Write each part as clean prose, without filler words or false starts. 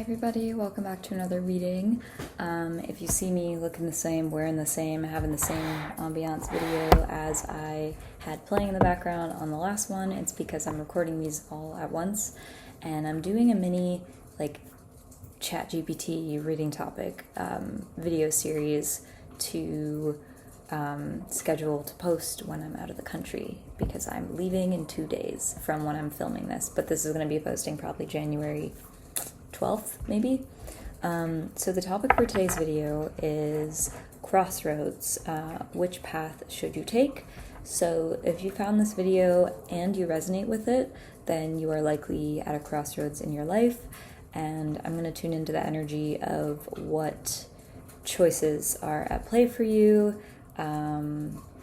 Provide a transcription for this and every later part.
everybody, welcome back to another reading. If you see me looking the same, wearing the same, having the same ambiance video as I had playing in the background on the last one, it's because I'm recording these all at once and I'm doing a mini ChatGPT reading topic video series to schedule to post when I'm out of the country, because I'm leaving in 2 days from when I'm filming this, but this is going to be posting probably January 12th, maybe. So the topic for today's video is Crossroads. Which path should you take? So if you found this video and you resonate with it, then you are likely at a crossroads in your life, and I'm going to tune into the energy of what choices are at play for you,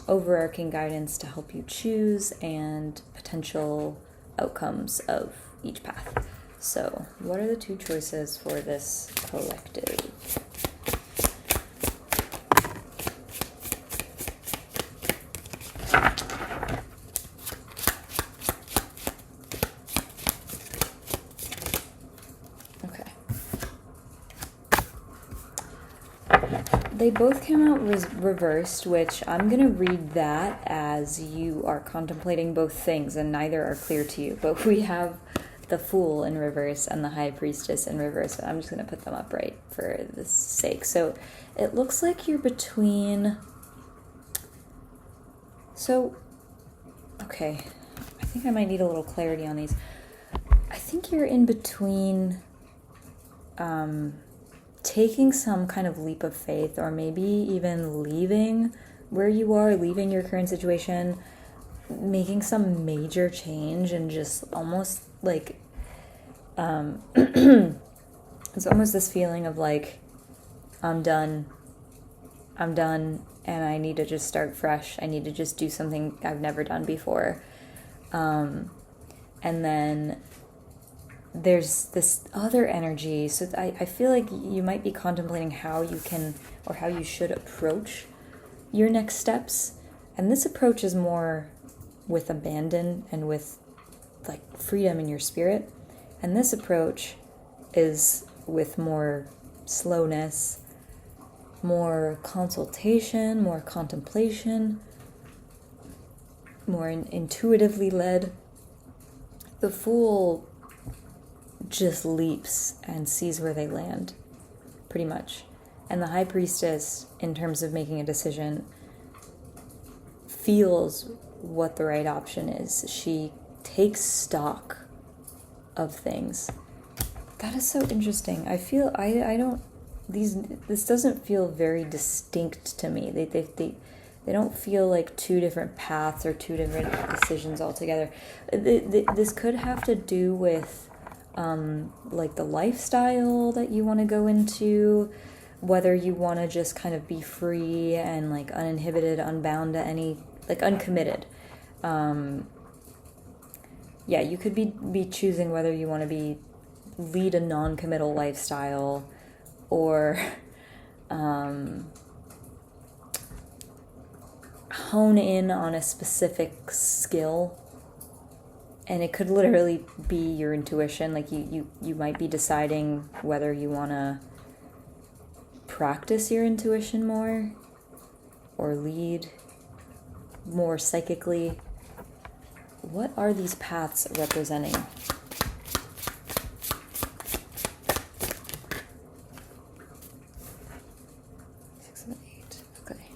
overarching guidance to help you choose, and potential outcomes of each path. So, what are the two choices for this collective? Okay. They both came out reversed, which I'm going to read that as you are contemplating both things and neither are clear to you. But we have the Fool in reverse and the High Priestess in reverse. I'm just going to put them upright for this sake. So it looks like you're between... Okay. I think I might need a little clarity on these. I think you're in between taking some kind of leap of faith, or maybe even leaving where you are, leaving your current situation, making some major change, and just almost like it's almost this feeling of like, I'm done and I need to just start fresh. I need to just do something I've never done before. And then there's this other energy. So I feel like you might be contemplating how you can, or how you should approach your next steps. And this approach is more with abandon and with like freedom in your spirit. And this approach is with more slowness, more consultation, more contemplation, more intuitively led. The Fool just leaps and sees where they land, pretty much. And the High Priestess, in terms of making a decision, feels what the right option is. She takes stock of things. That is so interesting. I feel this doesn't feel very distinct to me. They don't feel like two different paths or two different decisions altogether. This could have to do with like the lifestyle that you want to go into, whether you want to just kind of be free and like uninhibited, unbound to any, like uncommitted. Yeah, you could be choosing whether you want to lead a non-committal lifestyle or hone in on a specific skill. And it could literally be your intuition. Like you might be deciding whether you want to practice your intuition more or lead more psychically. What are these paths representing? Six and 8. Okay.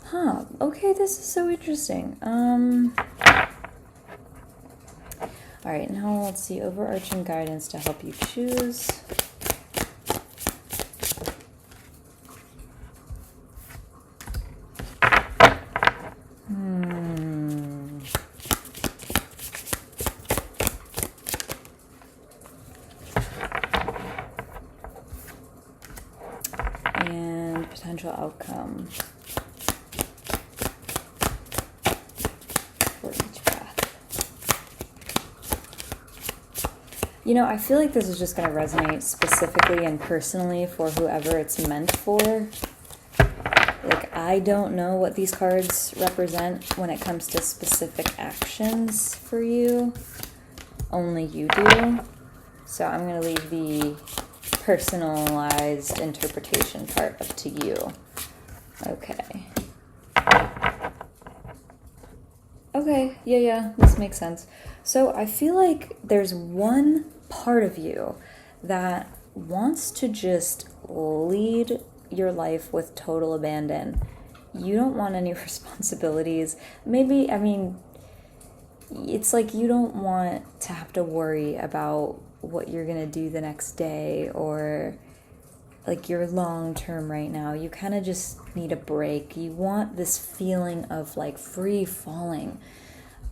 Huh. Okay, this is so interesting. All right, now let's see, overarching guidance to help you choose. And potential outcome for each path. You know, I feel like this is just going to resonate specifically and personally for whoever it's meant for. Like, I don't know what these cards represent when it comes to specific actions for you. Only you do. So I'm going to leave the personalized interpretation part up to you. Okay. Okay, yeah, this makes sense. So I feel like there's one part of you that wants to just lead your life with total abandon. You don't want any responsibilities. Maybe, I mean, it's like you don't want to have to worry about what you're going to do the next day or like your long term right now. You kind of just need a break. You want this feeling of like free falling.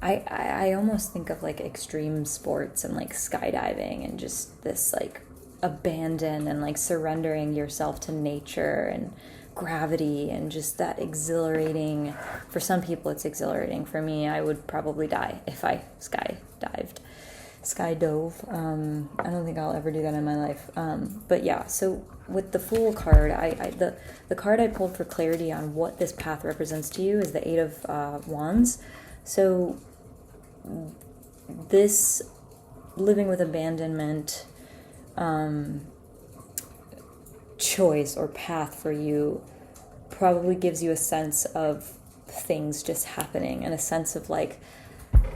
I almost think of like extreme sports and like skydiving and just this like abandon and like surrendering yourself to nature and gravity and just that exhilarating. For some people it's exhilarating. For me, I would probably die if I skydove. I don't think I'll ever do that in my life. But yeah, so with the Fool card, the card I pulled for clarity on what this path represents to you is the Eight of Wands. So this living with abandonment choice or path for you probably gives you a sense of things just happening and a sense of like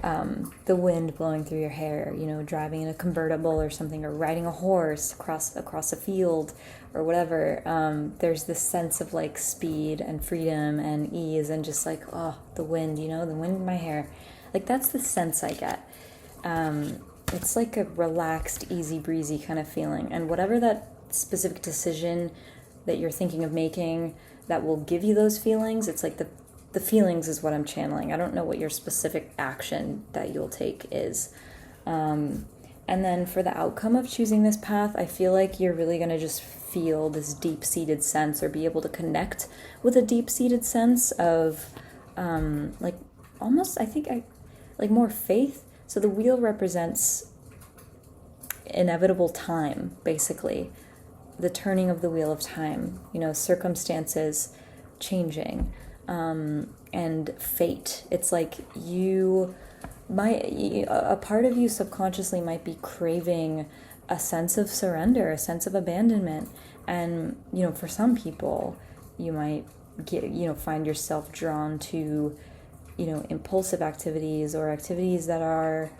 the wind blowing through your hair, you know, driving in a convertible or something, or riding a horse across a field or whatever. There's this sense of like speed and freedom and ease and just like, oh, the wind, you know, the wind in my hair. Like that's the sense I get. It's like a relaxed, easy breezy kind of feeling. And whatever that specific decision that you're thinking of making that will give you those feelings, it's like the feelings is what I'm channeling. I don't know what your specific action that you'll take is. And then for the outcome of choosing this path, I feel like you're really going to just feel this deep-seated sense or be able to connect with a deep-seated sense of like almost, I think, like more faith. So the wheel represents inevitable time, basically. The turning of the wheel of time, you know, circumstances changing. And fate. It's like a part of you subconsciously might be craving a sense of surrender, a sense of abandonment. And, you know, for some people, you might find yourself drawn to, you know, impulsive activities or activities that are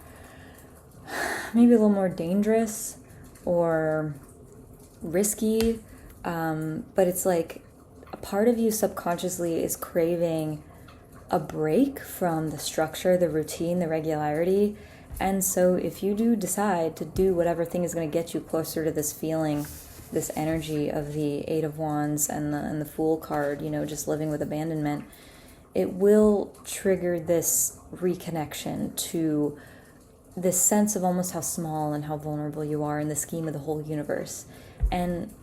maybe a little more dangerous or risky. But it's like, a part of you subconsciously is craving a break from the structure, the routine, the regularity. And so if you do decide to do whatever thing is going to get you closer to this feeling, this energy of the Eight of Wands and the Fool card, you know, just living with abandonment, it will trigger this reconnection to this sense of almost how small and how vulnerable you are in the scheme of the whole universe. And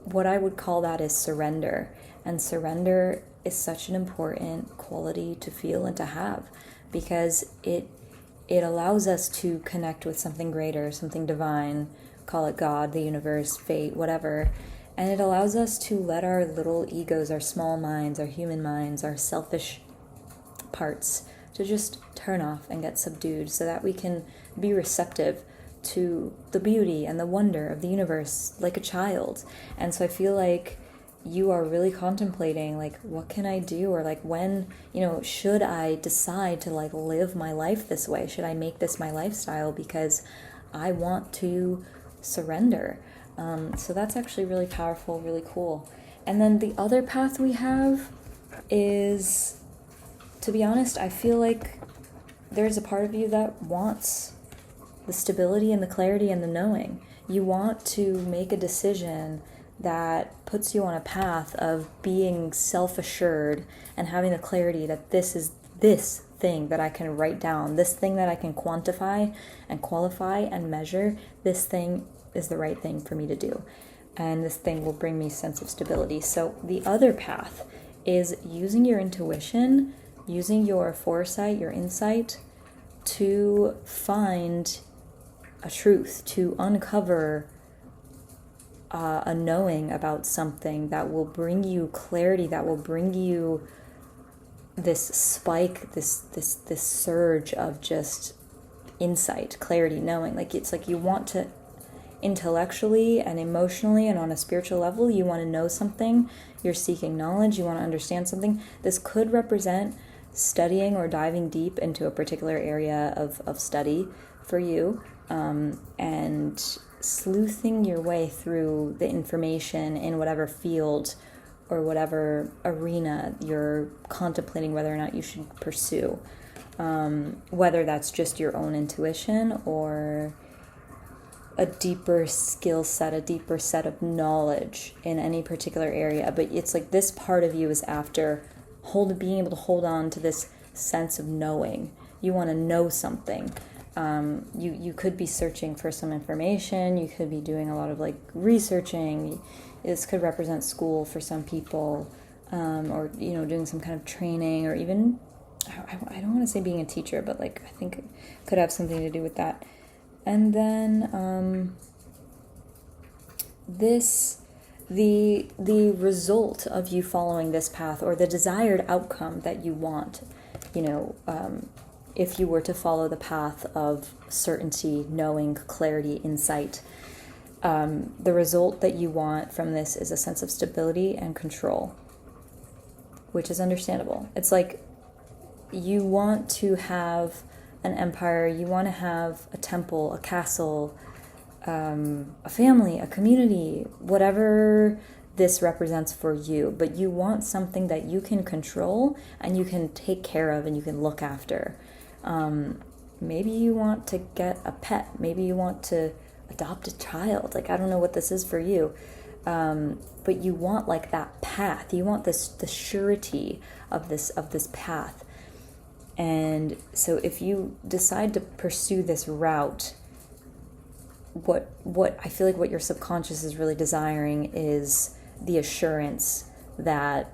what I would call that is surrender. And surrender is such an important quality to feel and to have, because it allows us to connect with something greater, something divine, call it God, the universe, fate, whatever. And it allows us to let our little egos, our small minds, our human minds, our selfish parts to just turn off and get subdued so that we can be receptive to the beauty and the wonder of the universe like a child. And so I feel like you are really contemplating, like, what can I do? Or like, when, you know, should I decide to like live my life this way? Should I make this my lifestyle because I want to surrender? So that's actually really powerful, really cool. And then the other path we have is, to be honest, I feel like there's a part of you that wants the stability and the clarity and the knowing. You want to make a decision that puts you on a path of being self-assured and having the clarity that this is this thing that I can write down, this thing that I can quantify and qualify and measure, this thing is the right thing for me to do. And this thing will bring me a sense of stability. So the other path is using your intuition, using your foresight, your insight to find a truth, to uncover a knowing about something that will bring you clarity, that will bring you this spike, this surge of just insight, clarity, knowing. Like, it's like you want to, intellectually and emotionally and on a spiritual level, you want to know something, you're seeking knowledge, you want to understand something. This could represent studying or diving deep into a particular area of study for you, and sleuthing your way through the information in whatever field or whatever arena you're contemplating whether or not you should pursue, whether that's just your own intuition or a deeper skill set, a deeper set of knowledge in any particular area. But it's like this part of you is after being able to hold on to this sense of knowing. You want to know something. You could be searching for some information. You could be doing a lot of like researching. This could represent school for some people, or doing some kind of training, or even I don't want to say being a teacher, but like I think it could have something to do with that. And then the result of you following this path, or the desired outcome that you want, if you were to follow the path of certainty, knowing, clarity, insight, the result that you want from this is a sense of stability and control, which is understandable. It's like you want to have an empire, you want to have a temple, a castle, a family, a community, whatever this represents for you, but you want something that you can control and you can take care of and you can look after. Maybe you want to get a pet, maybe you want to adopt a child, like I don't know what this is for you, but you want like that path, you want the surety of this path. And so if you decide to pursue this route, what I feel like what your subconscious is really desiring is the assurance that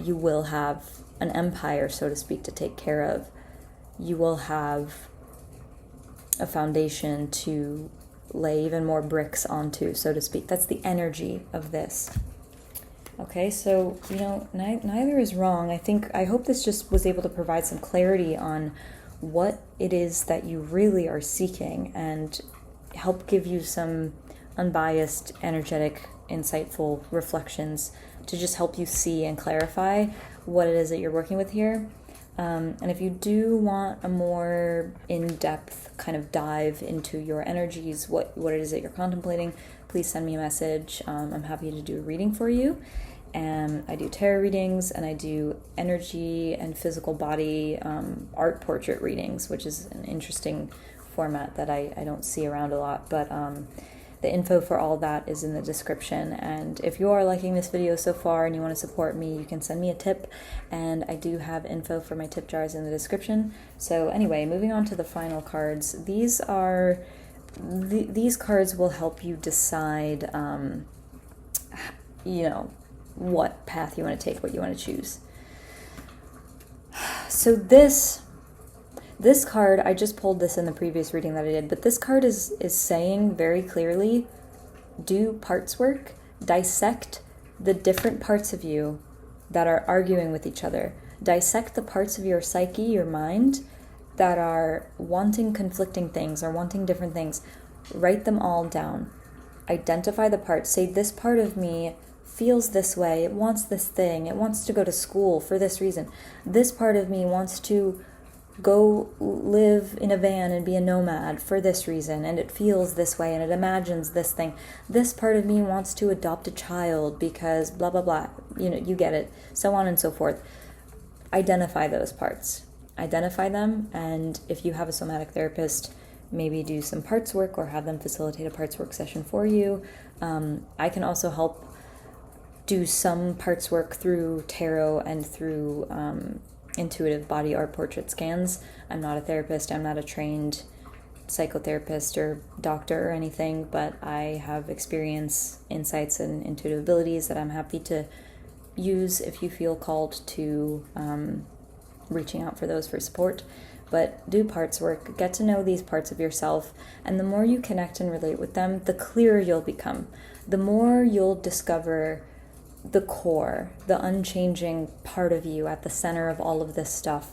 you will have an empire, so to speak, to take care of. You will have a foundation to lay even more bricks onto, so to speak. That's the energy of this. Okay, so, neither is wrong. I hope this just was able to provide some clarity on what it is that you really are seeking and help give you some unbiased, energetic, insightful reflections to just help you see and clarify what it is that you're working with here. And if you do want a more in-depth kind of dive into your energies, what it is that you're contemplating, please send me a message. I'm happy to do a reading for you. And I do tarot readings, and I do energy and physical body art portrait readings, which is an interesting format that I don't see around a lot. But the info for all that is in the description. And if you are liking this video so far and you want to support me, you can send me a tip. And I do have info for my tip jars in the description. So anyway, moving on to the final cards. These cards will help you decide, what path you want to take, what you want to choose. So this card, I just pulled this in the previous reading that I did, but this card is saying very clearly, do parts work, dissect the different parts of you that are arguing with each other. Dissect the parts of your psyche, your mind, that are wanting conflicting things or wanting different things. Write them all down. Identify the parts. Say, this part of me feels this way, it wants this thing, it wants to go to school for this reason. This part of me wants to go live in a van and be a nomad for this reason, and it feels this way and it imagines this thing. This part of me wants to adopt a child because blah blah blah, you get it, so on and so forth. Identify those parts, identify them, and if you have a somatic therapist, maybe do some parts work or have them facilitate a parts work session for you. I can also help do some parts work through tarot and through intuitive body art portrait scans. I'm not a therapist, I'm not a trained psychotherapist or doctor or anything, but I have experience, insights, and intuitive abilities that I'm happy to use if you feel called to reaching out for those for support. But do parts work, get to know these parts of yourself, and the more you connect and relate with them, the clearer you'll become. the more you'll discover the core, the unchanging part of you at the center of all of this stuff.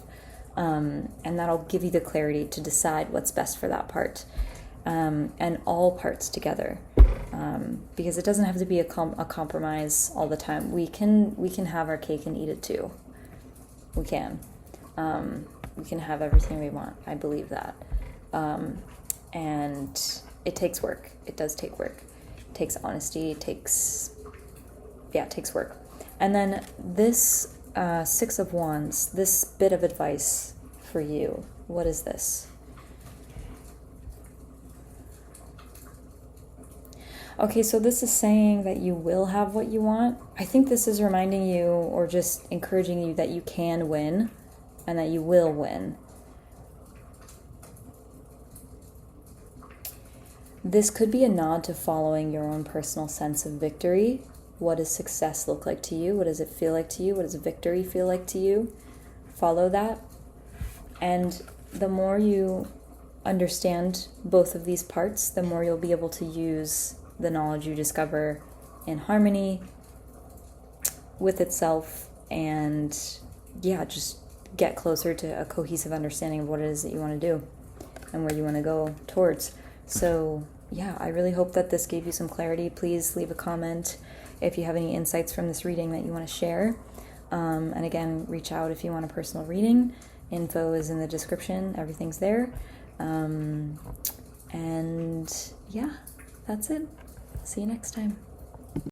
And that'll give you the clarity to decide what's best for that part, and all parts together. Because it doesn't have to be a compromise all the time. We can have our cake and eat it too. We can. We can have everything we want. I believe that. And it takes work. It does take work. It takes honesty. It takes work. And then this Six of Wands, this bit of advice for you. What is this? Okay, so this is saying that you will have what you want. I think this is reminding you, or just encouraging you, that you can win and that you will win. This could be a nod to following your own personal sense of victory. What does success look like to you? What does it feel like to you? What does victory feel like to you? Follow that. And the more you understand both of these parts, the more you'll be able to use the knowledge you discover in harmony with itself, and just get closer to a cohesive understanding of what it is that you want to do and where you want to go towards. So I really hope that this gave you some clarity. Please leave a comment if you have any insights from this reading that you want to share. And again, reach out if you want a personal reading. Info is in the description. Everything's there. And that's it. See you next time.